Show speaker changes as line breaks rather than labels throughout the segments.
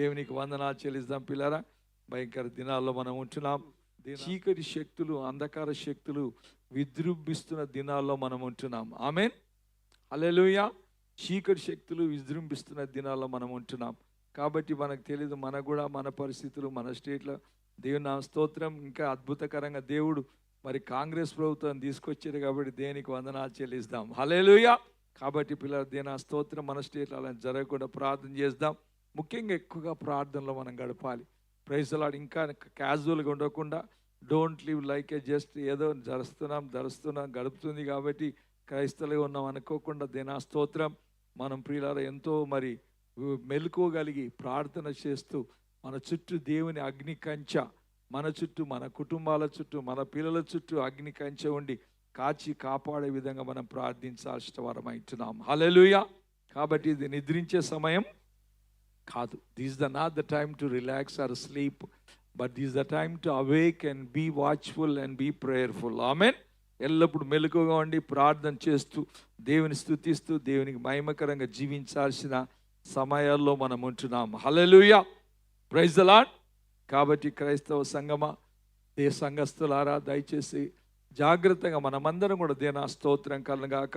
దేవునికి వందనాలు చెల్లిద్దాం పిల్లరా. భయంకర దినాల్లో మనం ఉంటున్నాం. చీకటి శక్తులు, అంధకార శక్తులు విజృంభిస్తున్న దినాల్లో మనం ఉంటున్నాం. ఆమేన్, హల్లెలూయా. చీకటి శక్తులు విజృంభిస్తున్న దినాల్లో మనం ఉంటున్నాం. కాబట్టి మనకు తెలియదు, మనకు కూడా మన పరిస్థితులు, మన స్టేట్లో. దేవుని నా స్తోత్రం. ఇంకా అద్భుతకరంగా దేవుడు మరి కాంగ్రెస్ ప్రభుత్వం తీసుకొచ్చారు కాబట్టి దేనికి వందనాలు చెల్లిస్తాం. హల్లెలూయా. కాబట్టి పిల్లలు దేని స్తోత్రం. మన స్టేట్లో అలా జరగకుండా ప్రార్థన చేద్దాం. ముఖ్యంగా ఎక్కువగా ప్రార్థనలో మనం గడపాలి. Praise the Lord. ఇంకా క్యాజువల్గా ఉండకుండా don't live like a just ఏదో ధరుస్తున్నాం గడుపుతుంది కాబట్టి క్రైస్తవులుగా ఉన్నాం అనుకోకుండా దేనా స్తోత్రం. మనం ప్రియులారా ఎంతో మరి మెలుకోగలిగి ప్రార్థన చేస్తూ మన చుట్టూ దేవుని అగ్ని కంచె, మన చుట్టూ, మన కుటుంబాల చుట్టూ, మన పిల్లల చుట్టూ అగ్ని కంచె ఉండి కాచి కాపాడే విధంగా మనం ప్రార్థించాల్సిన వారమైతున్నాం. హల్లెలూయా. కాబట్టి ఇది నిద్రించే సమయం కాదు. This the not the time to relax or sleep, but this the time to awake and be watchful and be prayerful. Amen. ఎల్లప్పుడు మెలకుగా ఉండి ప్రార్థన చేస్తూ దేవుని స్తుతిస్తూ దేవునికి మహిమకరంగా జీవించాల్సిన సమయాల్లో మనం ఉంటున్నాం. హల్లెలూయా. Praise the Lord. కాబట్టి క్రైస్తవ సంఘమా, సంఘస్థులారా, దయచేసి జాగ్రత్తగా మనమందరం కూడా దేనా స్తోత్రం కలగాక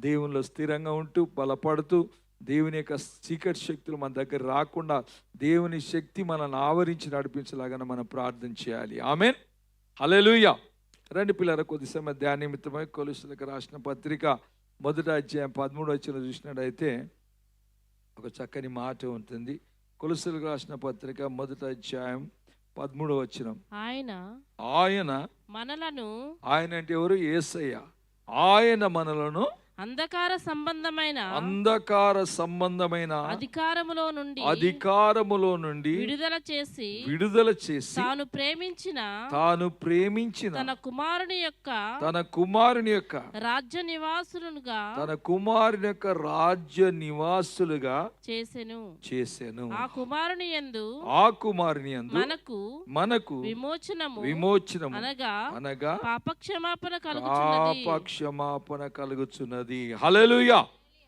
దేవునిలో స్థిరంగా ఉంటూ బలపడుతూ దేవుని యొక్క చీకటి శక్తులు మన దగ్గర రాకుండా దేవుని శక్తి మనల్ని ఆవరించి నడిపించేలాగా మనం ప్రార్థన చేయాలి. ఆమేన్, హల్లెలూయా. రండి పిల్లల కొద్ది సమయం ధ్యాన నిమిత్తమై కొలస్సీయులకు రాసిన పత్రిక 1వ అధ్యాయం 13వ వచనం చూసినట్టయితే ఒక చక్కని మాట ఉంటుంది. కొలస్సీయులకు రాసిన పత్రిక 1వ అధ్యాయం 13వ వచనం. ఆయన
మనలను,
ఆయన అంటే ఎవరు? యేసయ్య. ఆయన మనలను
అంధకార సంబంధమైన
అధికారములో నుండి విడుదల చేసి తాను ప్రేమించిన
తన
కుమారుని యొక్క
రాజ్య నివాసులుగా చేసెను. ఆ కుమారుని యందు
మనకు విమోచనము అనగా
పాపక్షమాపణ
కలుగుచున్నది. హల్లెలూయా.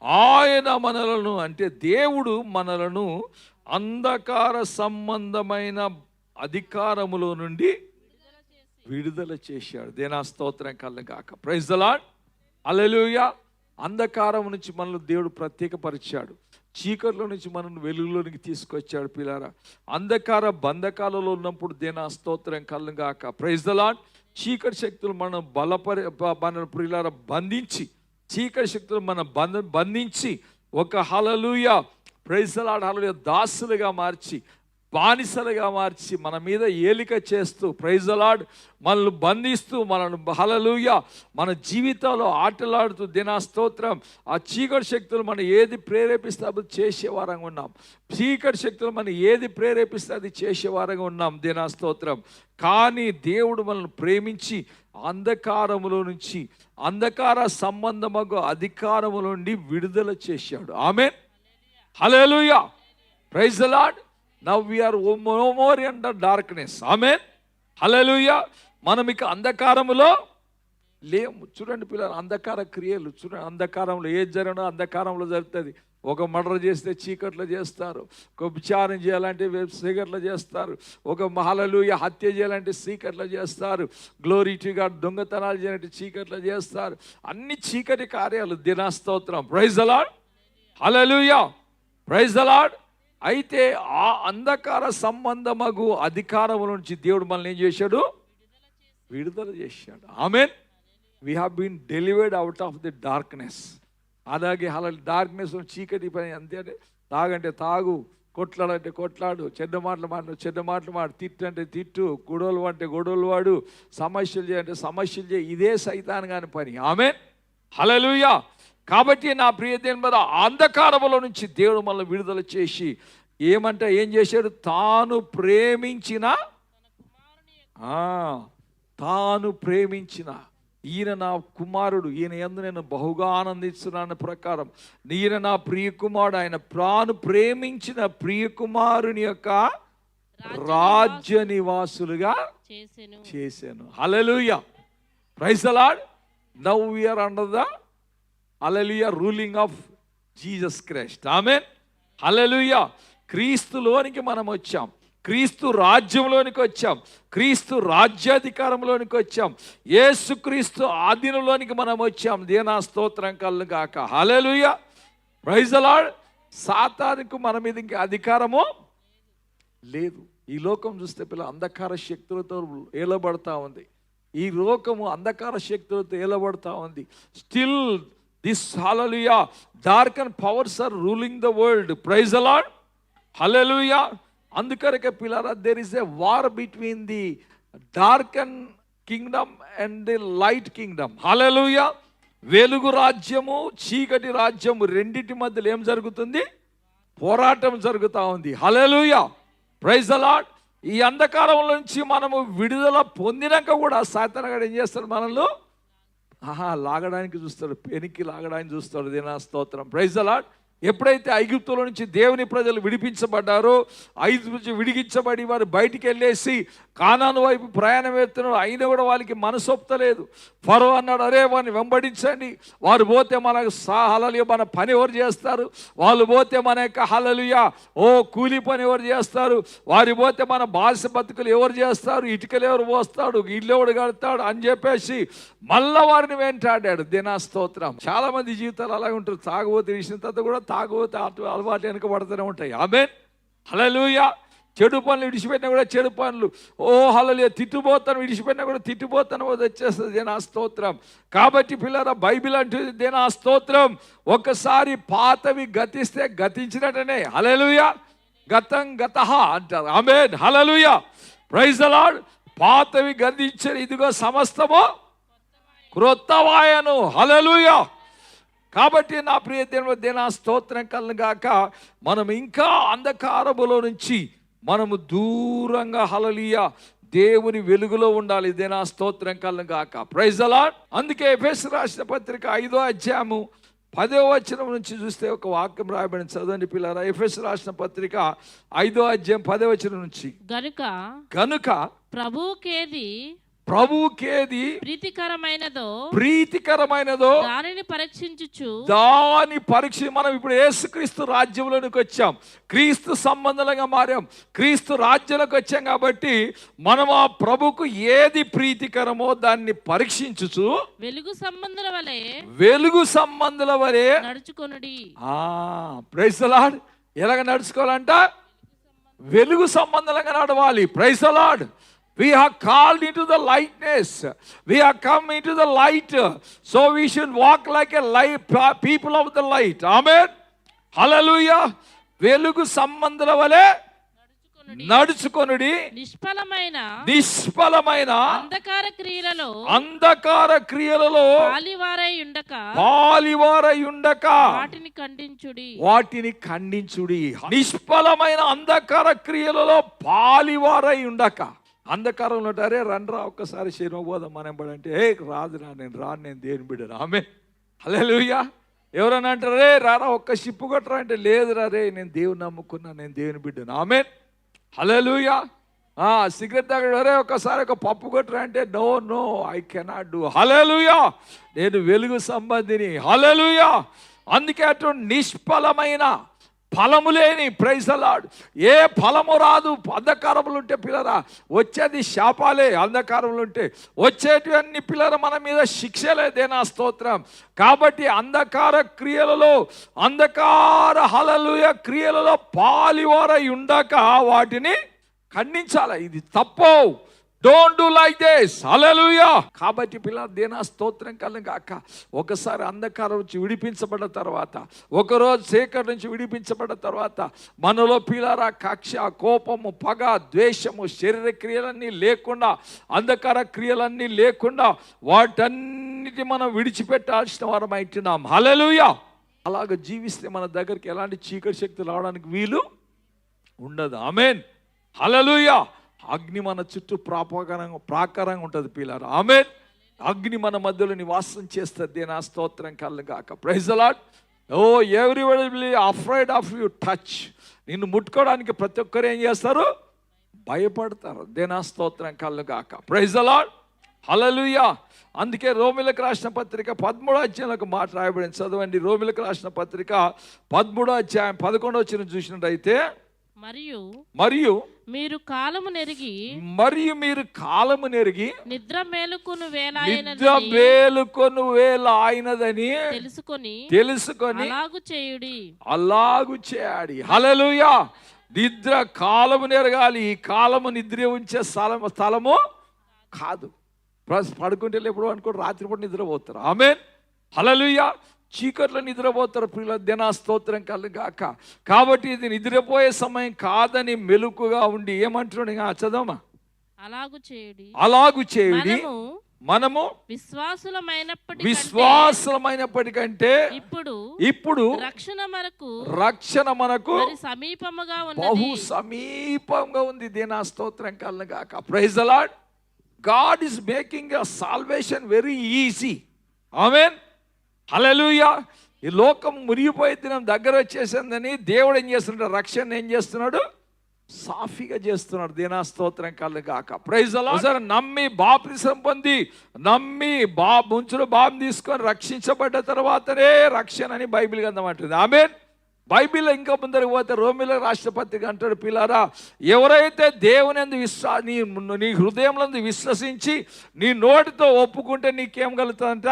ఆయన మనలను అంటే దేవుడు మనలను అంధకార సంబంధమైన అధికారములో నుండి విడుదల చేశాడు. దేనా స్తోత్రం కలుగాక. Praise the Lord. హల్లెలూయా. అంధకారం నుంచి మనల్ని దేవుడు ప్రత్యేకపరిచాడు. చీకటిలో నుంచి మనల్ని వెలుగులోనికి తీసుకొచ్చాడు. పిల్లారా, అంధకార బంధకాలలో ఉన్నప్పుడు దేనా స్తోత్రం కలుగాక. Praise the lord. చీకటి శక్తులు మనం మన ప్రియులారా బంధించి, చీకటి శక్తులు మనం బంధించి ఒక హల్లెలూయా, ప్రైజ్ ది లార్డ్, హల్లెలూయా, దాసులుగా మార్చి, బానిసలుగా మార్చి మన మీద ఏలిక చేస్తూ, ప్రైజ్ ది లార్డ్, మనల్ని బంధిస్తూ, మనల్ని హల్లెలూయా మన జీవితంలో ఆటలాడుతూ దినా స్తోత్రం. ఆ చీకటి శక్తులు మనం ఏది ప్రేరేపిస్తే అది చేసేవారంగా ఉన్నాం. చీకటి శక్తులు మనం ఏది ప్రేరేపిస్తే అది చేసేవారంగా ఉన్నాం. దినా స్తోత్రం. కానీ దేవుడు మనల్ని ప్రేమించి అంధకారములో నుంచి, అంధకార సంబంధమగు అధికారముల నుండి విడుదల చేశాడు. Amen, hallelujah, praise the Lord. Now we are no more under darkness. Amen, hallelujah. మనం ఇక అంధకారములో లేము. చూడండి పిల్లలు, అంధకార క్రియలు చూడండి. అంధకారంలో ఏది జరిగినా అంధకారంలో జరుగుతుంది. ఒక మర్డర్ చేస్తే చీకట్లో చేస్తారు, ఒక విచారణ చేయాలంటే చీకట్లో చేస్తారు, ఒక హల్లెలూయా హత్య చేయాలంటే చీకట్లో చేస్తారు, గ్లోరీ టు గాడ్ దొంగతనాలు చేయాలంటే చీకట్లో చేస్తారు. అన్ని చీకటి కార్యాలు. దినా స్తోత్రం. Praise the Lord. Hallelujah, praise the Lord. అయితే ఆ అంధకార సంబంధమగు అధికారముల నుంచి దేవుడు మనల్ని ఏం చేశాడు? విడుదల చేశాడు. Amen. We have been delivered out of the darkness. అలాగే డార్క్నెస్ చీకటి పని అంతే. అంటే తాగంటే తాగు, కొట్లాడంటే కొట్లాడు, చెడ్డ మాటలు మాట్లాడు, తిట్టు అంటే తిట్టు, గొడవలు అంటే గొడవలు వాడు, సమస్యలు చేయంటే సమస్యలు చేయి. ఇదే సైతాన్ కాని పని. ఆమేన్, హల్లెలూయా. కాబట్టి నా ప్రియ దేవుని మీద అంధకారములో నుంచి దేవుడు మనల్ని విడుదల చేసి ఏం చేశాడు? తాను ప్రేమించిన ఈయన నా కుమారుడు, ఈయన యందు నేను బహుగా ఆనందిస్తున్నాను ప్రకారం ఈయన నా ప్రియ కుమారుడు, ఆయన ప్రేమించిన ప్రియ కుమారుని యొక్క రాజ్య నివాసులుగా చేశాను. Hallelujah, praise the Lord. Now we are under the hallelujah ruling of Jesus Christ. Amen, hallelujah. క్రీస్తులోనికి మనం వచ్చాం, క్రీస్తు రాజ్యంలోనికి వచ్చాం, క్రీస్తు రాజ్యాధికారంలోనికి వచ్చాం, యేసుక్రీస్తు ఆధీనంలోనికి మనం వచ్చాం. దేనా స్తోత్రం కలుగును గాక. హల్లెలూయా, ప్రైజ్ ది లార్డ్. సాతానుకు మన మీద ఇంకా అధికారము లేదు. ఈ లోకం చూస్తే పిల్ల అంధకార శక్తులతో ఏలబడతా ఉంది. ఈ లోకము అంధకార శక్తులతో ఏలబడతా ఉంది. Still this hallelujah dark and powers are ruling the world. Praise the Lord. Hallelujah. అందుకరకే పిల్లరా, there is a war between the dark and kingdom and the light kingdom. Hallelujah. వెలుగు రాజ్యము, చీకటి రాజ్యము రెండింటి మధ్యలో ఏం జరుగుతుంది? పోరాటం జరుగుతూ ఉంది. హల్లెలూయా, ప్రైజ్ ది లార్డ్. ఈ అంధకారం నుంచి మనము విడుదల పొందినాక కూడా సాతానుగాడు ఏం చేస్తాడు? మనల్ని లాగడానికి చూస్తాడు, పెనికి లాగడానికి చూస్తాడు. దేనా స్తోత్రం, ప్రైజ్ ది లార్డ్. ఎప్పుడైతే ఐగుప్తులో నుంచి దేవుని ప్రజలు విడిపించబడ్డారో, ఐగుప్తు నుంచి విడిగించబడి వారు బయటికి వెళ్ళేసి కానాను వైపు ప్రయాణం ఎత్తున్నాడు. అయినా కూడా వాళ్ళకి మనసొప్పలేదు. ఫరో అన్నాడు, అరే వారిని వెంబడించండి, వారు పోతే మనకు హల్లెలూయా మన పని ఎవరు చేస్తారు? వాళ్ళు పోతే మన యొక్క హల్లెలూయా కూలి పని ఎవరు చేస్తారు? వారు పోతే మన బానిస బతుకులు ఎవరు చేస్తారు? ఇటుకలు ఎవరు పోస్తాడు? ఇల్లు ఎవడు కడతాడు అని చెప్పేసి మళ్ళా వారిని వెంటాడాడు. దేనా స్తోత్రం. చాలా మంది జీవితాలు అలాగే ఉంటారు. తాగుబోతే విషయం తర్వాత కూడా తాగుబోతే అలవాటు వెనుకబడుతూనే ఉంటాయి. ఆమేన్, హల్లెలూయా. చెడు పనులు విడిచిపెట్టినా కూడా చెడు పనులు, హల్లెలూయా. తిట్టుపోతాను విడిచిపెట్టినా కూడా తిట్టుపోతాను వచ్చేస్తుంది. దేనా స్తోత్రం. కాబట్టి పిల్లరా, బైబిల్ అంటుంది దేనా స్తోత్రం, ఒక్కసారి పాతవి గతిస్తే గతించినట్టనే. హల్లెలూయా. గతం గతః అంటారు. ఆమేన్, హల్లెలూయా, ప్రైజ్ ది లార్డ్. పాతవి గతించిన ఇదిగో సమస్తము క్రొత్తవాయను. హల్లెలూయా. కాబట్టి నా ప్రియ దేవుని దేనా స్తోత్రం కలుగును గాక. మనం ఇంకా అంధకారములో నుంచి మనము దూరంగా హల్లెలూయా దేవుని వెలుగులో ఉండాలి. దేనా స్తోత్రం కలుగును గాక. Praise the Lord. అందుకే ఎఫెసీయులకు రాసిన పత్రిక 5వ అధ్యాయము 10వ వచనం నుంచి చూస్తే ఒక వాక్యం రాయబడింది. చదవండి పిల్లరా. ఎఫెసీయులకు రాసిన పత్రిక 5వ అధ్యాయం 10వ వచనం నుంచి, గనుక ప్రభువుకేది ప్రీతికరమైనదో
దానిని పరీక్షించుచు
మనం ఇప్పుడు యేసుక్రీస్తు రాజ్యంలోనికి వచ్చాం, క్రీస్తు సంబంధంగా మారాం, క్రీస్తు రాజ్యంలోకి వచ్చాం. కాబట్టి మనం ఆ ప్రభుకు ఏది ప్రీతికరమో దాన్ని పరీక్షించుచు వెలుగు సంబంధుల వలె నడుచుకొనుడి. Praise the lord. ఎలాగ నడుచుకోవాలంట? వెలుగు సంబంధంగా నడవాలి. Praise the Lord. We are called into the lightness. We are come into the light. So we should walk like a light, people of the light. Amen. Hallelujah. వెలుగు సంబంధుల వలె నడుచుకొనుడి. నిష్ఫలమైన అంధకార క్రియలలో పాలివారై ఉండక వాటిని ఖండించుడి. నిష్ఫలమైన అంధకార క్రియలలో పాలివారై ఉండక. అంధకారంలో ఉంటారే, రండ్రా ఒక్కసారి శరీరం పోదాం మనం పడంటే, రాదురా, నేను దేవుని బిడ్డను. ఆమె హల్లెలూయా. ఎవరన్నా అంటారు, రే రారా ఒక్క షిప్పు కొట్టరా అంటే, లేదురా రే నేను దేవుని నమ్ముకున్నా, నేను దేవుని బిడ్డను. ఆమె హల్లెలూయా. సిగరెట్ తాగడే ఒక్కసారి ఒక పప్పు కొట్టరా అంటే, నో ఐ కెనాట్ డూ. హల్లెలూయా. నేను వెలుగు సంబంధిని. హల్లెలూయా. అందుకే అటు నిష్ఫలమైన ఫలము లేని, ప్రైజ్ ది లార్డ్, ఏ ఫలము రాదు. అంధకారములు ఉంటే పిల్లరా వచ్చేది శాపాలే. అంధకారములు ఉంటే వచ్చేటివన్నీ పిల్లర మన మీద శిక్షలే. దేనా స్తోత్రం. కాబట్టి అంధకార క్రియలలో, హల్లెలూయా క్రియలలో పాలివారై ఉండక వాటిని ఖండించాలి. ఇది తప్పు. Don't do like this. Hallelujah. కాబట్టి పిల్లల దేనా స్తోత్రం కలుగును గాక. ఒకసారి అంధకారం నుంచి విడిపించబడ్డ తర్వాత, ఒకరోజు చీకటి నుంచి విడిపించబడ్డ తర్వాత మనలో పిల్లల కక్ష, కోపము, పగ, ద్వేషము, శరీర క్రియలన్నీ లేకుండా, అంధకార క్రియలన్నీ లేకుండా వాటన్నిటి మనం విడిచిపెట్టాల్సిన వారం అయితున్నాం. హల్లెలూయా. అలాగ జీవిస్తే మన దగ్గరికి ఎలాంటి చీకటి శక్తి రావడానికి వీలు ఉండదు. ఆమేన్, హల్లెలూయా. అగ్ని మన చుట్టూ ప్రాకారంగా ఉంటుంది పిల్లలు. ఆమేన్. అగ్ని మన మధ్యలో నివాసం చేస్తుంది. దేనా స్తోత్రం కలుగును గాక. Praise the Lord. Everybody will be afraid of you touch. నిన్ను ముట్టుకోవడానికి ప్రతి ఒక్కరు ఏం చేస్తారు? భయపడతారు. దేనా స్తోత్రం కలుగును గాక. Praise the Lord. హల్లెలూయా. అందుకే రోమీయులకు రాసిన పత్రిక 13వ అధ్యాయంలో మాట రాయబడింది. చదవండి. రోమీయులకు రాసిన పత్రిక 13వ అధ్యాయం 11వ వచనం చూసినట్టయితే,
మరియు మీరు కాలము నెరిగి నిద్ర మేలుకొను వేళ అయినదని తెలుసుకొని
అలాగు చేయాలి. హల్లెలూయా. నిద్ర కాలము నెరగాలి. ఈ కాలము నిద్ర ఉంచే స్థలము కాదు. పడుకుంటే ఎప్పుడు అనుకో రాత్రిపూట నిద్రపోతారు. ఆమేన్. హల్లెలూయా. చీకట్లో నిద్రపోతారు ప్రియుల. దిన స్తోత్రం కలుగాక. కాబట్టి ఇది నిద్రపోయే సమయం కాదని మెలకుగా ఉండి ఏమంటున్నాడు? చదవమా. అలాగు చేయుడి మనము విశ్వాసులమైనప్పటికంటే ఇప్పుడు రక్షణ మనకు బహు సమీపంగా ఉంది. దిన స్తోత్రం కలుగాక. Praise the Lord. God is making a salvation very easy. Amen. Hallelujah. ఈ లోకం మురిగిపోయే దినం దగ్గర వచ్చేసిందని దేవుడు ఏం చేస్తున్నాడు? రక్షణ ఏం చేస్తున్నాడు? సాఫీగా చేస్తున్నాడు. దీనా స్తోత్రం కలుగాక. Praise the lord. నమ్మి బాప్తిసం పొంది ముంచుడు బాబు తీసుకొని రక్షించబడ్డ తర్వాతనే రక్షణ అని బైబిల్ గ్రంథం అంటుంది. ఆమేన్. బైబిల్లో ఇంకా ముందరికి పోతే రోమిల రాష్ట్రపతిగా అంటాడు, పిల్లారా, ఎవరైతే దేవుని నీ హృదయంలో విశ్వసించి నీ నోటితో ఒప్పుకుంటే నీకేం కలుగుతుందంట?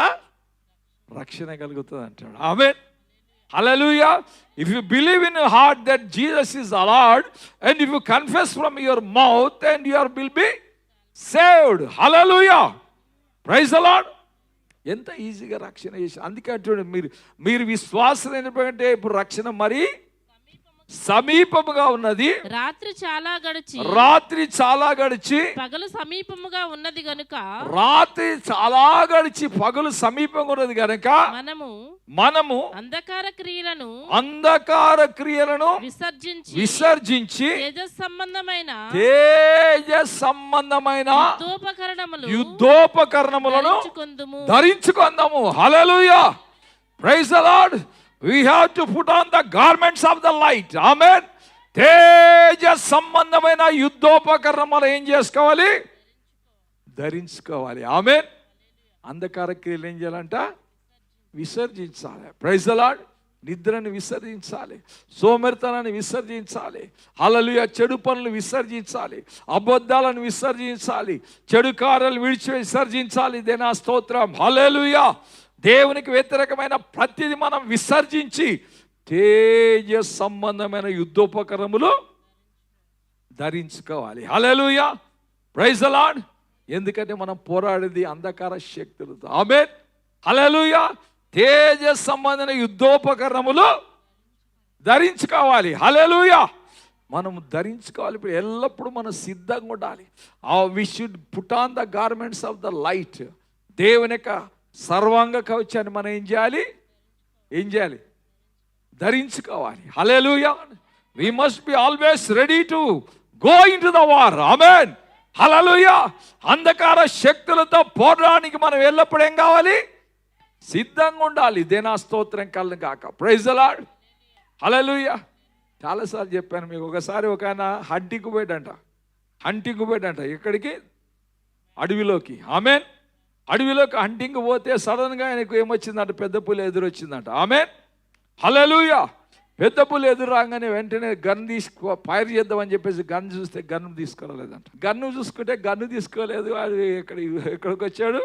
రక్షణ కలుగుతుంది అంటాడు. ఆమేన్. హల్లెలూయా. If you believe in your heart that Jesus is the Lord, and if you confess from your mouth, and you will be saved. Hallelujah. Praise the Lord. ఎంత ఈజీగా రక్షణ చేసి. అందుకే అంటాడు, మీరు విశ్వాసులైనటువంటి ఇప్పుడు రక్షణ మరి సమీపముగా ఉన్నది.
రాత్రి చాలా గడిచి పగలు సమీపముగా ఉన్నది గనుక మనము అంధకార క్రియలను విసర్జించి తేజస్ సంబంధమైన యుద్ధోపకరణములను ధరించుకుందాము. Hallelujah. Praise the Lord. We have to put on the garments of the light. Amen. Teja సంబంధమైన యుద్ధోపకరణములు ఏం చేసుకోవాలి? ధరించుకోవాలి. ఆమేన్. అంధకార క్రియలు ఏం చేయాలంట? విసర్జించాలి. Praise the Lord. నిద్రను విసర్జించాలి. సోమరితనాన్ని విసర్జించాలి. హల్లెలూయా. చెడు పనులు విసర్జించాలి. అబద్ధాలను విసర్జించాలి. చెడు కార్యాలను విసర్జించాలి. దేనా స్తోత్రం. హల్లెలూయా. దేవునికి వ్యతిరేకమైన ప్రతిది మనం విసర్జించి తేజ సంబంధమైన యుద్ధోపకరణములు ధరించుకోవాలి. హల్లెలూయా. Praise the Lord. ఎందుకంటే మనం పోరాడేది అంధకార శక్తులతో. ఆమేన్. హల్లెలూయా. తేజ సంబంధమైన యుద్ధోపకరణములు ధరించుకోవాలి. హల్లెలూయా. మనం ధరించుకోవాలి. ఇప్పుడు ఎల్లప్పుడూ మనం సిద్ధంగా ఉండాలి. We should put on the garments of the light. దేవుని యొక్క సర్వాంగ కవచాన్ని మనం ఏం చేయాలి? ధరించుకోవాలి. Hallelujah. We must be always ready to go into the war. Amen. Hallelujah. అంధకార శక్తులతో పోరాడానికి మనం ఎల్లప్పుడూ ఏం కావాలి? సిద్ధంగా ఉండాలి. దేనా స్తోత్రం కలుగాక. Praise the Lord. హల్లెలూయా. చాలాసార్లు చెప్పాను మీకు. ఒకసారి ఒక ఆయన హంటింగ్ పోయాడంట. ఎక్కడికి? అడవిలోకి. ఆమేన్. అడవిలోకి హంటింగ్ పోతే సడన్గా ఆయనకు ఏమొచ్చిందంట? పెద్ద పులి ఎదురొచ్చిందంట. ఆమేన్. హల్లెలూయా. పెద్ద పులి ఎదురు రాగానే వెంటనే గన్ ఫైర్ చేద్దామని చెప్పేసి గన్ చూస్తే గన్ను తీసుకోలేదంట. గన్ను చూసుకుంటే గన్ను తీసుకోలేదు. ఎక్కడికి వచ్చాడు?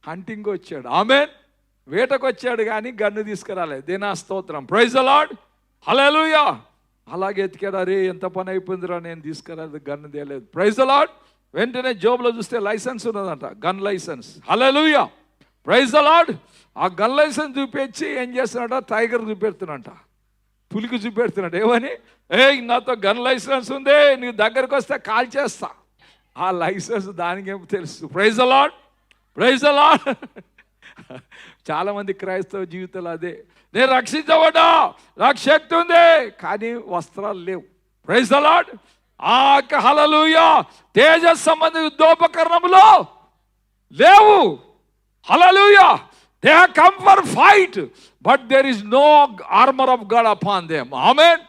హంటింగ్ వచ్చాడు. ఆమేన్. వేటకు వచ్చాడు కానీ గన్ను తీసుకురాలేదు. దేనా స్తోత్రం. Praise the Lord. హల్లెలూయా. అలాగే ఎతికాడు. అరే ఎంత పని అయిపోయిందిరా, నేను తీసుకురాలేదు, గన్ను తేలేదు. Praise the Lord. వెంటనే జోబులో చూస్తే లైసెన్స్ ఉన్నదంట. Gun licence. Hallelujah. Praise the Lord. ఆ గన్ లైసెన్స్ చూపించి ఏం చేస్తున్నాడ? టైగర్ చూపెడుతున్నట, పులికి చూపెడుతున్నాడు. ఏమని? నాతో గన్ లైసెన్స్ ఉంది, నీ దగ్గరకు వస్తే కాల్ చేస్తా. ఆ లైసెన్స్ దానికి ఏమో తెలుసు. Praise the Lord. Praise the Lord. చాలా మంది క్రైస్తవ జీవితాలు అదే. నేను రక్షించబడ్డా, నాకు శక్తి ఉంది, కానీ వస్త్రాలు లేవు. Praise the Lord. హల్లెలూయా. తేజస్ సంబంధ యుద్ధోపకరణములు లేవు. Hallelujah. They have come for fight, but there is no armour of God upon them. Amen.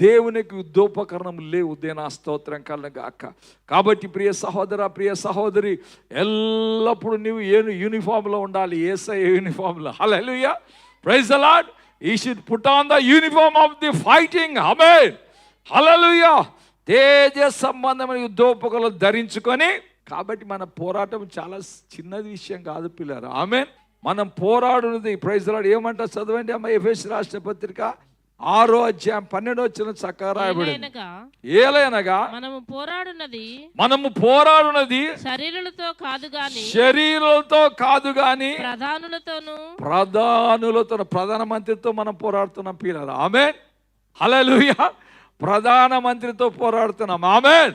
దేవునికి యుద్ధోపకరణం లేవు. దేనా స్తోత్రం కలుగాక. కాబట్టి ప్రియ సహోదర, ప్రియ సహోదరి, ఎల్లప్పుడూ నీవు యూనిఫామ్లో ఉండాలి. యేసయ్య యూనిఫామ్లో. Hallelujah. Praise the Lord. He should put on the uniform of the fighting. Amen. హల్లెలూయా. తేజ సంబంధమైన యుద్ధోపకరణలు ధరించుకొని, కాబట్టి మన పోరాటం చాలా చిన్నది విషయం కాదు పిల్లలు. ఆమేన్. మనం పోరాడున్నది ప్రైజ్ లార్డ్ ఏమంటారు చదవండి అమ్మ. ఎఫెసీయులకు రాసిన పత్రిక 6వ అధ్యాయం 12వ వచనం చక్కగా రాయబడింది. ఏలయనగా మనము పోరాడున్నది
శరీరులతో
కాదు గాని ప్రధానులతో ప్రధానమంత్రితో మనం పోరాడుతున్నాం పిల్లలు. ఆమేన్. హల్లెలూయా. ప్రధానమంత్రితో పోరాడుతున్నాం. ఆమేన్.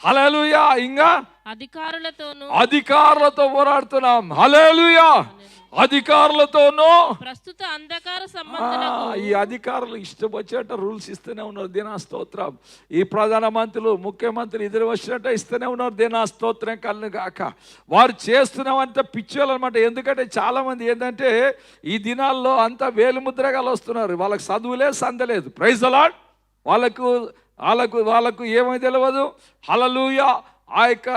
హల్లెలూయా. ఇంకా అధికారులతో పోరాడుతున్నాం. హల్లెలూయా. అధికారులతోనూ
ప్రస్తుత అంధకార సంబంధులకు.
ఈ అధికారులు ఇష్టం వచ్చేట రూల్స్ ఇస్తూనే ఉన్నారు. దేనా స్తోత్రం. ఈ ప్రధానమంత్రులు ముఖ్యమంత్రులు ఇద్దరు వచ్చినట్టు ఇస్తూనే ఉన్నారు. దేనా స్తోత్రం కళ్ళు గాక. వారు చేస్తున్నామంటే పిచ్చోళ్ళు అనమాట. ఎందుకంటే చాలా మంది ఏంటంటే ఈ దినాల్లో అంతా వేలుముద్రగాలు వస్తున్నారు. వాళ్ళకి చదువులే సందలేదు. Praise the Lord. వాళ్ళకు ఏమీ తెలియదు. హల్లెలూయా. ఆ యొక్క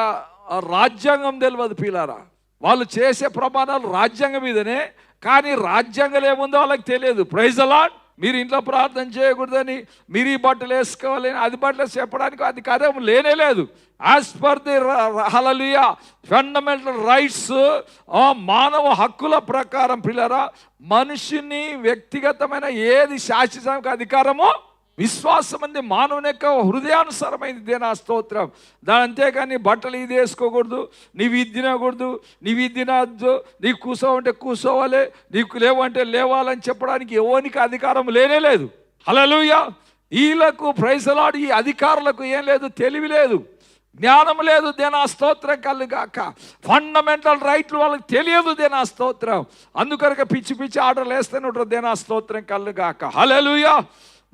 రాజ్యాంగం తెలియదు పిల్లారా. వాళ్ళు చేసే ప్రమాణాలు రాజ్యాంగం మీదనే, కానీ రాజ్యాంగం ఏముందో వాళ్ళకి తెలియదు. Praise the Lord. మీరు ఇంట్లో ప్రార్థన చేయకూడదని, మీరు ఈ బట్టలు వేసుకోవాలని, అది బట్టలు చెప్పడానికి అధికారం లేనే లేదు. As per the hallelujah fundamental rights, మానవ హక్కుల ప్రకారం పిల్లరా, మనిషిని వ్యక్తిగతమైన ఏది శాసించడానికి అధికారమో విశ్వాసం అంది మానవుని యొక్క హృదయానుసారమైంది. దేనా స్తోత్రం. దాని అంతేకాని బట్టలు ఇది వేసుకోకూడదు, నీవు ఇది తినకూడదు, నీవు ఇది తినద్దు, నీకు కూర్చోవంటే కూర్చోవాలి, నీకు లేవంటే లేవాలని చెప్పడానికి ఎవరికి అధికారం లేనే లేదు. హల్లెలూయా. వీళ్ళకు ప్రైజ్ ది లార్డ్, ఈ అధికారులకు ఏం లేదు, తెలివి లేదు, జ్ఞానం లేదు. దేనా స్తోత్రం కలుగాక. ఫండమెంటల్ రైట్లు వాళ్ళకి తెలియదు. దేనా స్తోత్రం. అందుకనక పిచ్చి పిచ్చి ఆర్డర్లు వేస్తూనే ఉంటారు. దేనా స్తోత్రం కలుగాక. హల్లెలూయా.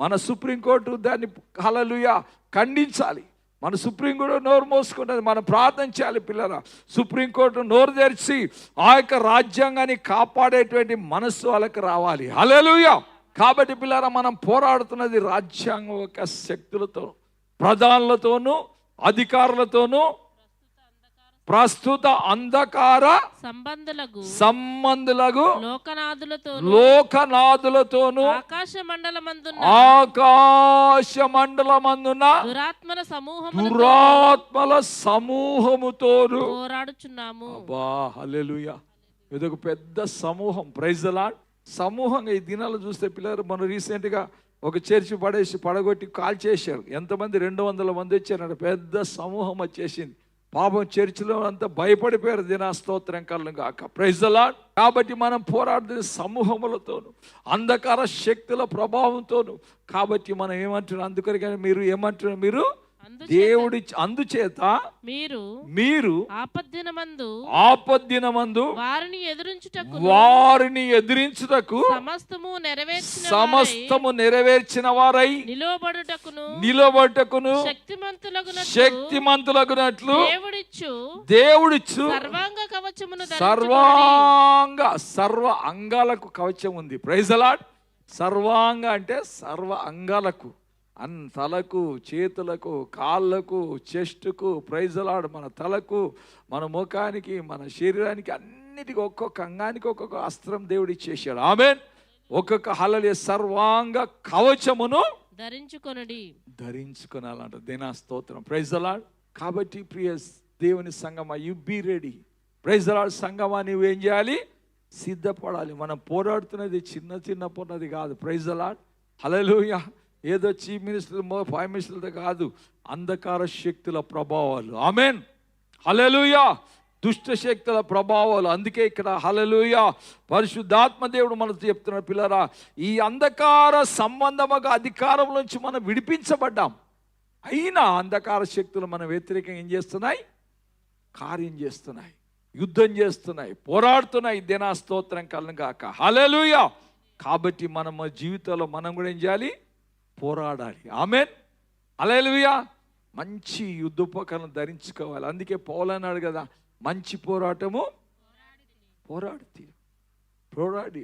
మన సుప్రీంకోర్టు దాన్ని హల్లెలూయా ఖండించాలి. మన సుప్రీంకోర్టు నోరు మోసుకుంటుంది. మనం ప్రార్థన చేయాలి పిల్లరా. సుప్రీంకోర్టు నోరు తెరిచి ఆ యొక్క రాజ్యాంగాన్ని కాపాడేటువంటి మనస్సు వాళ్ళకి రావాలి. హల్లెలూయా. కాబట్టి పిల్లరా, మనం పోరాడుతున్నది రాజ్యాంగం యొక్క శక్తులతో, ప్రధానులతోనూ అధికారులతోనూ ప్రస్తుత అంధకార సంబంధులకు లోకనాథులతోనూ ఆకాశ మండలమందున దురాత్మల సమూహముతోను
పోరాడుచున్నాము.
అబ్బా హల్లెలూయా. ఇదొక పెద్ద సమూహం. Praise the Lord. సమూహంగా ఈ దినాలు చూస్తే పిల్లలు, మనం రీసెంట్గా ఒక చర్చి పడగొట్టి కాల్ చేశారు. ఎంతమంది 200 మంది వచ్చారు. పెద్ద సమూహం వచ్చేసింది. పాపం చర్చిలో అంతా భయపడిపోయారు. దినా స్తోత్రం కళ్ళు గాక. Praise the Lord. కాబట్టి మనం పోరాడుతున్న సమూహములతోను అంధకార శక్తుల ప్రభావంతోను. కాబట్టి మనం ఏమంటున్నాం, అందుకని మీరు ఏమంటున్నారు, మీరు దేవుడి అందుచేత మీరు ఆపద్దినమందు వారిని ఎదిరించుటకు సమస్తము నెరవేర్చిన వారై నిలబడుటకును శక్తిమంతులగునట్లు దేవుడిచ్చు సర్వ అంగాలకు కవచం ఉంది. Praise the Lord. సర్వాంగ అంటే సర్వ అంగాలకు, తలకు, చేతులకు, కాళ్ళకు, చెస్టుకు, ప్రైజ్ ది లార్డ్, మన తలకు, మన ముఖానికి, మన శరీరానికి, అన్నిటికీ ఒక్కొక్క అంగానికి ఒక్కొక్క అస్త్రం దేవుడు ఇచ్చేసాడు. ఆమేన్. ఒక్కొక్క హల్లెలూయా సర్వాంగ కవచమును ధరించుకొనాలంట. దేనా స్తోత్రం. Praise the Lord. కాబట్టి ప్రియ దేవుని సంగమా, you be ready. Praise the Lord. సంగమా, నువ్వేం చేయాలి? సిద్ధపడాలి. మనం పోరాడుతున్నది చిన్న పోన్నది కాదు. Praise the Lord. హల్లెలూయా. ఏదో చీఫ్ మినిస్టర్ 5 మినిస్టర్లతో కాదు, అంధకార శక్తుల ప్రభావాలు. ఆమేన్. హల్లెలూయా. దుష్ట శక్తుల ప్రభావాలు. అందుకే ఇక్కడ హల్లెలూయా పరిశుద్ధాత్మ దేవుడు మనతో చెప్తున్నాడు, పిల్లరా, ఈ అంధకార సంబంధముగా అధికారం నుంచి మనం విడిపించబడ్డాం. అయినా అంధకార శక్తులు మన వ్యతిరేకంగా ఏం చేస్తున్నాయి? కార్యం చేస్తున్నాయి, యుద్ధం చేస్తున్నాయి, పోరాడుతున్నాయి. దేనా స్తోత్రం కలను గాక. హల్లెలూయా. కాబట్టి మన జీవితంలో మనం కూడా ఏం చేయాలి? పోరాడాలి. ఆమేన్. హల్లెలూయా. మంచి యుద్ధోపకరణం ధరించుకోవాలి. అందుకే పౌలు అన్నాడు కదా, మంచి పోరాటము పోరాడి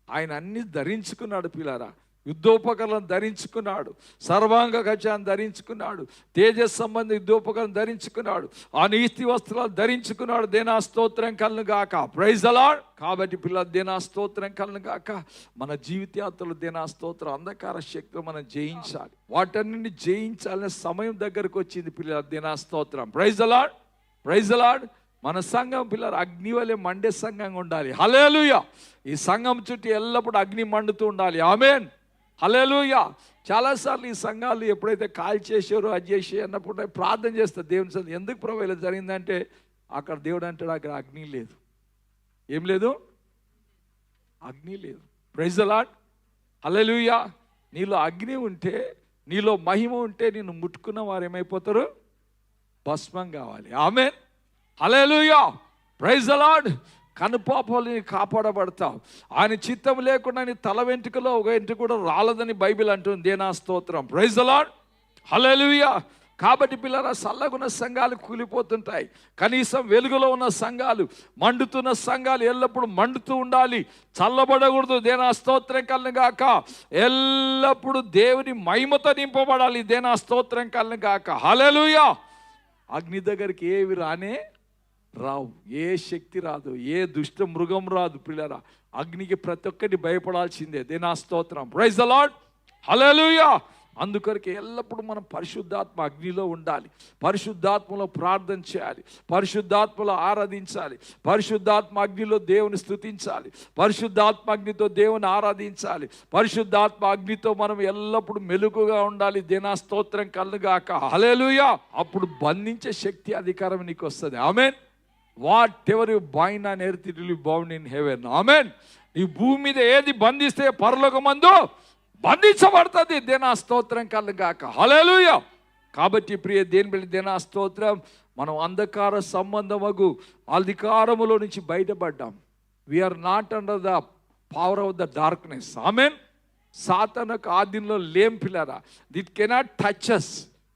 ఆయన అన్ని ధరించుకున్నాడు పిల్లారా. యుద్ధోపకరణం ధరించుకున్నాడు, సర్వాంగ కవచాన్ని ధరించుకున్నాడు, తేజస్ సంబంధ యుద్ధోపకరణం ధరించుకున్నాడు, ఆ నీతి వస్త్రాలు ధరించుకున్నాడు. దేనా స్తోత్రం కలను గాక. Praise the Lord. కాబట్టి పిల్లలు దేనా స్తోత్రం కలను గాక. మన జీవితయాత్రలు దేనా స్తోత్రం, అంధకార శక్తులు మనం జయించాలి, వాటన్నిటిని జయించాలనే సమయం దగ్గరకు వచ్చింది పిల్లలు. దేనా స్తోత్రం. Praise the Lord. Praise the Lord. మన సంఘం పిల్లలు అగ్ని వలె మండే సంఘంగా ఉండాలి. హల్లెలూయా. ఈ సంఘం చుట్టూ ఎల్లప్పుడూ అగ్ని మండుతూ ఉండాలి. ఆమేన్. హల్లెలూయా. చాలాసార్లు ఈ సంఘాలు ఎప్పుడైతే కాల్ చేసారో అది చేసి అన్నప్పుడు ప్రార్థన చేస్తారు దేవుని సన్నిధిలో. ఎందుకు ప్రభు ఇలా జరిగిందంటే అక్కడ దేవుడు అంటాడు అక్కడ అగ్ని లేదు. ఏం లేదు? అగ్ని లేదు. Praise the Lord. హల్లెలూయా. నీలో అగ్ని ఉంటే, నీలో మహిమ ఉంటే నిన్ను ముట్టుకున్న వారు ఏమైపోతారు? భస్మం కావాలి. Amen. Hallelujah. Praise the Lord. కనుపాపాలని కాపాడబడతావు. ఆయన చిత్తం లేకుండా నీ తల వెంట్రుకలో ఒక వెంట్రుక కూడా రాలదని బైబిల్ అంటుంది. దేనా స్తోత్రం. Praise the Lord. హల్లెలూయా. కాబట్టి పిల్లల సల్లగున్న సంఘాలు కూలిపోతుంటాయి. కనీసం వెలుగులో ఉన్న సంఘాలు, మండుతున్న సంఘాలు ఎల్లప్పుడూ మండుతూ ఉండాలి, చల్లబడకూడదు. దేనా స్తోత్రం కలను గాక. ఎల్లప్పుడూ దేవుని మహిమతో నింపబడాలి. దేనా స్తోత్రం కలను గాక. హల్లెలూయా. అగ్ని దగ్గరికి ఏవి రావు, ఏ శక్తి రాదు, ఏ దుష్ట మృగం రాదు పిల్లరా. అగ్నికి ప్రతి ఒక్కటి భయపడాల్సిందే. దేనా స్తోత్రం. Praise the Lord. హల్లెలూయా. అందుకొరకు ఎల్లప్పుడూ మనం పరిశుద్ధాత్మ అగ్నిలో ఉండాలి, పరిశుద్ధాత్మలో ప్రార్థన చేయాలి, పరిశుద్ధాత్మలో ఆరాధించాలి, పరిశుద్ధాత్మ అగ్నిలో దేవుని స్తుతించాలి, పరిశుద్ధాత్మ అగ్నితో దేవుని ఆరాధించాలి, పరిశుద్ధాత్మ అగ్నితో మనం ఎల్లప్పుడూ మెలుగుగా ఉండాలి. దేనా స్తోత్రం కలుగాక. హల్లెలూయా. అప్పుడు బంధించే శక్తి అధికారం నీకు వస్తుంది. Amen. Whatever you bind on earth it will be bound in heaven. Amen. ఈ భూమి మీద ఏది బంధిస్తే పరలోకమందు బంధించబడుతుంది. దేనా స్తోత్రం కలుగాక. హల్లెలూయా. కాబట్టి ప్రియ దేని బిడ్డ దేనా స్తోత్రం. మనం అంధకార సంబంధమగు అధికారములో నుంచి బయటపడ్డాం. We are not under the power of the darkness. Amen. సాతానుకు ఆధీనంలో లేం పిల్లరా. It cannot touch us,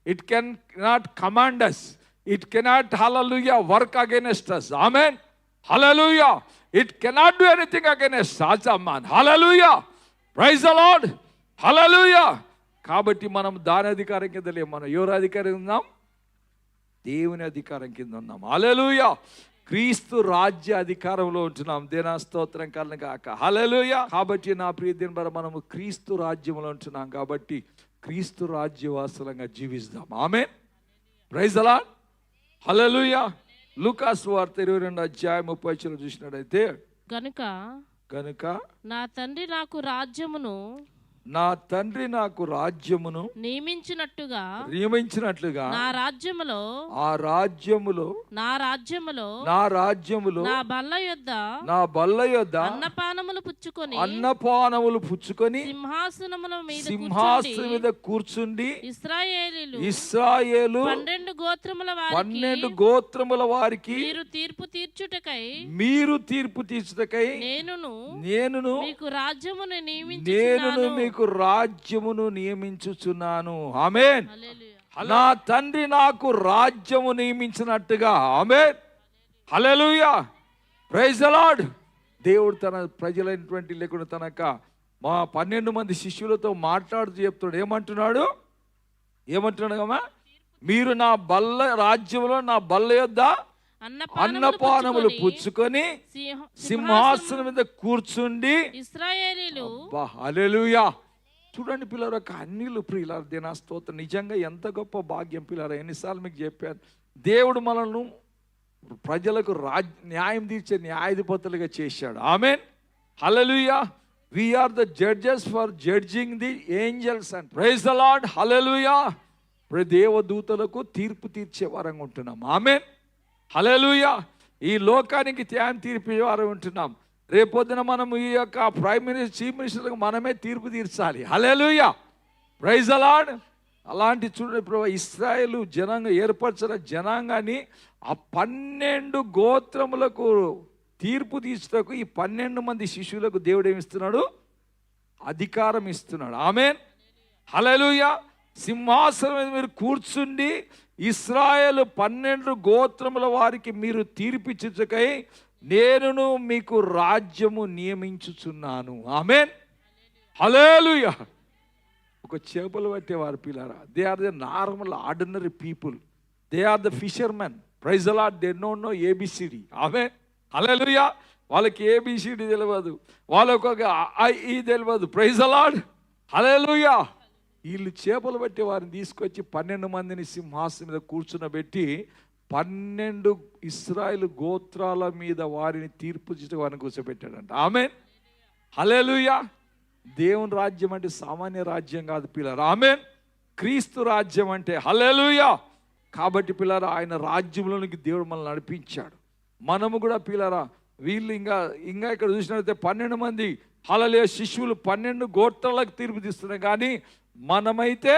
it can not command us, it cannot hallelujah work against us. Amen. Hallelujah. It cannot do anything against us. Amen. Hallelujah. Praise the Lord. Hallelujah. కాబట్టి మనం దాని అధికారం కింద లేము. మనం ఎవరి అధికారం ఉన్నాం? దేవుని అధికారం కింద ఉన్నాం. హల్లెలూయా. క్రీస్తు రాజ్య అధికారంలో ఉంటున్నాం. దేనా స్తోత్రం కలను గాక. హల్లెలూయా. కాబట్టి నా ప్రియ దిన మనము క్రీస్తు రాజ్యంలో ఉంటున్నాం కాబట్టి క్రీస్తు రాజ్యవాసులంగా జీవిస్తాం. Amen. Praise the Lord. Hallelujah. లూకాసు వార్త 22వ అధ్యాయం 30 చూసినట్టయితే కనుక
నా తండ్రి నాకు రాజ్యమును
నియమించినట్టుగా
నా రాజ్యములో
నా రాజ్యములో నా బల్ల యొద్ద
అన్నపానములు
పుచ్చుకొని
సింహాసనముల
మీద కూర్చుండి ఇశ్రాయేలు 12 గోత్రముల వారికి మీరు తీర్పు తీర్చుటకై నేను మీకు రాజ్యమును నియమించుచున్నాను. ఆమేన్. నా తండ్రి నాకు రాజ్యము నియమించినట్టుగా. Amen. Hallelujah. Praise the Lord. దేవుడు తన ప్రజలైనటువంటి లేకుండా తనక మా 12 మంది శిష్యులతో మాట్లాడుతూ చెప్తాడు. ఏమంటున్నాడు? మీరు నా రాజ్యంలో నా బల్ల యొద్ద అన్నపానములు పుచ్చుకొని సింహాసనం మీద కూర్చుండి
ఇశ్రాయేలీలు.
హల్లెలూయా. చూడండి పిల్లలు, ఒక అన్యులు ప్రియులార. దేనా స్తోత్రం. నిజంగా ఎంత గొప్ప భాగ్యం పిల్లరా. ఎన్నిసార్లు మీకు చెప్పాను, దేవుడు మనల్ని ప్రజలకు న్యాయం తీర్చే న్యాయాధిపతులుగా చేశాడు. Amen. Hallelujah. we are the judges for judging the angels and praise the Lord. హల్లెలూయా. దేవదూతలకు తీర్పు తీర్చే వారంగా ఉంటున్నాం. ఆమేన్. హల్లెలూయా. ఈ లోకానికి న్యాయం తీర్పే వారం ఉంటున్నాం. రేపొద్దున మనం ఈ యొక్క ప్రైమ్ మినిస్టర్, చీఫ్ మినిస్టర్లకు మనమే తీర్పు తీర్చాలి. హల్లెలూయా. Praise the Lord. అలాంటి చూడండి ప్రభు, ఇశ్రాయేలు జనాంగం ఏర్పరచిన జనాంగాన్ని ఆ 12 గోత్రములకు తీర్పు తీర్చుటకు ఈ 12 మంది శిష్యులకు దేవుడు ఏమిస్తున్నాడు? అధికారం ఇస్తున్నాడు. ఆమేన్. హల్లెలూయా. సింహాసనం మీద మీరు కూర్చుండి ఇశ్రాయేలు 12 గోత్రముల వారికి మీరు తీర్పిచ్చుటకై నేను మీకు రాజ్యము నియమించుచున్నాను. ఆమేన్. హల్లెలూయా. ఒక చేపలు పట్టేవారు పిల్లరా. They are the normal ordinary people. They are the fishermen. Praise the Lord. They don't know A B C D. Amen. Hallelujah. వాళ్ళకి ఏబిసిడి తెలియదు, వాళ్ళకు ఒక ఈ తెలియదు. Praise the Lord. హల్లెలూయా. వీళ్ళు చేపలు పట్టే వారిని తీసుకొచ్చి 12 మందిని సింహాసనం మీద కూర్చునబెట్టి 12 ఇశ్రాయేలు గోత్రాల మీద వారిని తీర్పు చేయడం వారిని కూర్చోబెట్టాడంట. ఆమేన్. హల్లెలూయా. దేవుని రాజ్యం అంటే సామాన్య రాజ్యం కాదు పిల్లరా. ఆమేన్. క్రీస్తు రాజ్యం అంటే హల్లెలూయా. కాబట్టి పిల్లరా, ఆయన రాజ్యంలోనికి దేవుడు మనల్ని నడిపించాడు. మనము కూడా పిల్లరా, వీళ్ళు ఇంకా ఇక్కడ చూసినట్లయితే 12 మంది హల్లెలూయా శిష్యులు 12 గోత్రాలకు తీర్పు తీస్తున్నాం. కానీ మనమైతే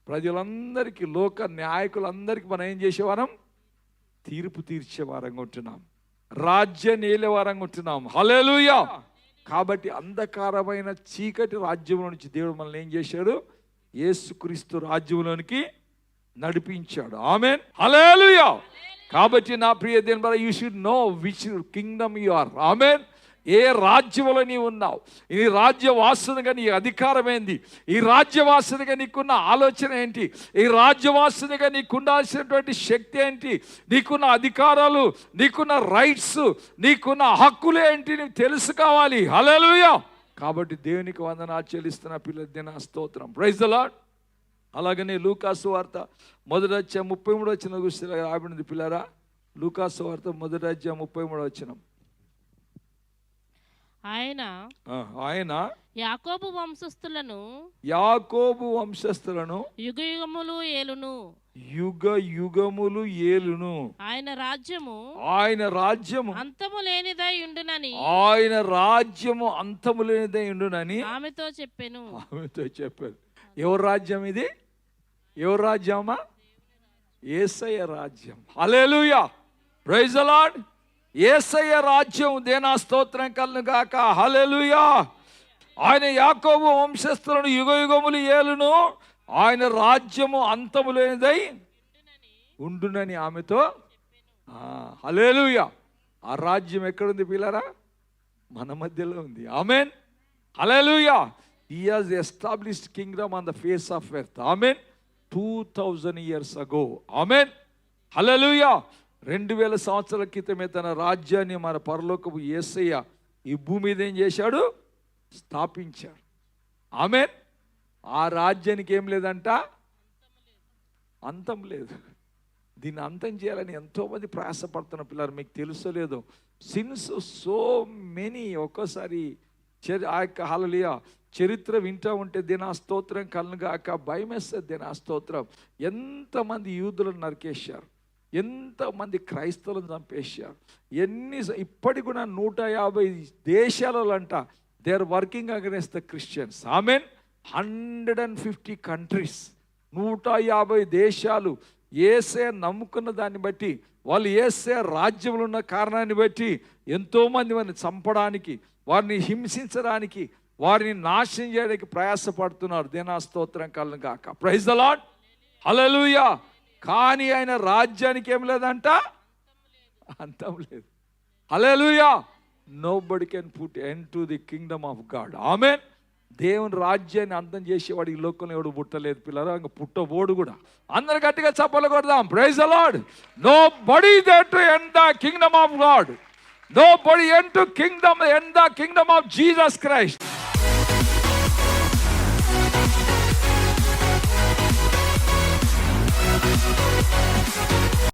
ప్రజలందరికీ, లోక నాయకులందరికీ మనం ఏం చేసేవారం? తీర్పు తీర్చేవారంగా ఉంటున్నాం, రాజ్యాన్ని ఏలేవారంగా ఉంటున్నాం. హల్లెలూయా. కాబట్టి అంధకారమైన చీకటి రాజ్యంలో నుంచి దేవుడు మనల్ని ఏం చేశాడు? యేసుక్రీస్తు రాజ్యంలోనికి నడిపించాడు. ఆమేన్. హల్లెలూయా. కాబట్టి నా ప్రియ దేవుని, you should know which kingdom you are. Amen. ఏ రాజ్యంలో నీవు ఉన్నావు? ఈ రాజ్యవాసనగా నీ అధికారం ఏంది? ఈ రాజ్యవాసనగా నీకున్న ఆలోచన ఏంటి? ఈ రాజ్యవాసనగా నీకు ఉండాల్సినటువంటి శక్తి ఏంటి? నీకున్న అధికారాలు, నీకున్న రైట్స్, నీకున్న హక్కులు ఏంటి నీకు తెలుసుకోవాలి. హల్లెలూయా. కాబట్టి దేవునికి వందనాలు చెల్లిస్తున్న పిల్లల దిన స్తోత్రం. Praise the Lord. అలాగనే లూకాసు వార్త 1వ అధ్యాయం 33వ వచనం చూస్తే రాబడింది పిల్లరా. లూకాసు వార్త 1వ అధ్యాయం 33వ వచనం. ఆయన
యాకోబు వంశస్థులను యుగయుగములు ఏలును.
యుగ యుగములు ఏలును.
ఆయన రాజ్యము అంతము లేనిదై ఉండునని.
ఆయన రాజ్యము అంతము లేనిదై ఉండునని
ఆమెతో చెప్పాను.
ఎవరి రాజ్యం ఇది? ఎవరి రాజ్యమా? యేసయ్య రాజ్యం. Hallelujah. Praise the Lord. Yesayya రాజ్యం. దేనా స్తోత్రం కలుగును గాక. హల్లెలూయా. ఆయన యాకోబు వంశస్థులను యుగయుగములు ఏలును. ఆయన రాజ్యము అంతము లేనిదై ఉండునని ఆమెతో. హల్లెలూయా. ఆ రాజ్యం ఎక్కడుంది పిల్లరా? మన మధ్యలో ఉంది. ఆమేన్. హల్లెలూయా. He has established kingdom on the face of earth. Amen. 2000 years ago. Amen. Hallelujah. 2000 సంవత్సరాల క్రితమే తన రాజ్యాన్ని మన పరలోకపు యేసయ్య ఈ భూమి మీద ఏం చేశాడు? స్థాపించాడు. ఆమేన్. ఆ రాజ్యానికి ఏం లేదంట? అంతం లేదు. దీన్ని అంతం చేయాలని ఎంతోమంది ప్రయాసపడుతున్న పిల్లలు, మీకు తెలుసో లేదో, సిన్స్ సో మెనీ. ఒక్కోసారి ఆ యొక్క హల్లెలూయా చరిత్ర వింటూ ఉంటే దినా స్తోత్రం కలుగాక భయం వేస్తుంది. దినా స్తోత్రం. ఎంతమంది యూదులను నరికేశారు, ఎంతమంది క్రైస్తవులను చంపేశారు. ఇప్పటికి కూడా 150 దేశాలలో అంట they are working against the Christians. Amen. 150 countries, 150 దేశాలు యేసే నమ్ముకున్న దాన్ని బట్టి, వాళ్ళు యేసే రాజ్యంలో ఉన్న కారణాన్ని బట్టి ఎంతోమంది వారిని చంపడానికి, వారిని హింసించడానికి, వారిని నాశనం చేయడానికి ప్రయాసపడుతున్నారు. దేనా స్తోత్రం కలుగును గాక. Praise the Lord. హల్లెలూయా. కానీ ఆయన రాజ్యానికి ఏం లేదంట? అంతం లేదు. Hallelujah. Nobody can put end to the kingdom of God. Amen. దేవుని రాజ్యాన్ని అంతం చేసేవాడు ఈ లోకంలో ఎవడు పుట్టలేదు పిల్లరా, ఇంకా పుట్టబోడు కూడా. అందరు గట్టిగా చప్పట్లు కొడదాం. Praise the Lord. Nobody there to end the kingdom of God. Nobody enter the kingdom of Jesus Christ.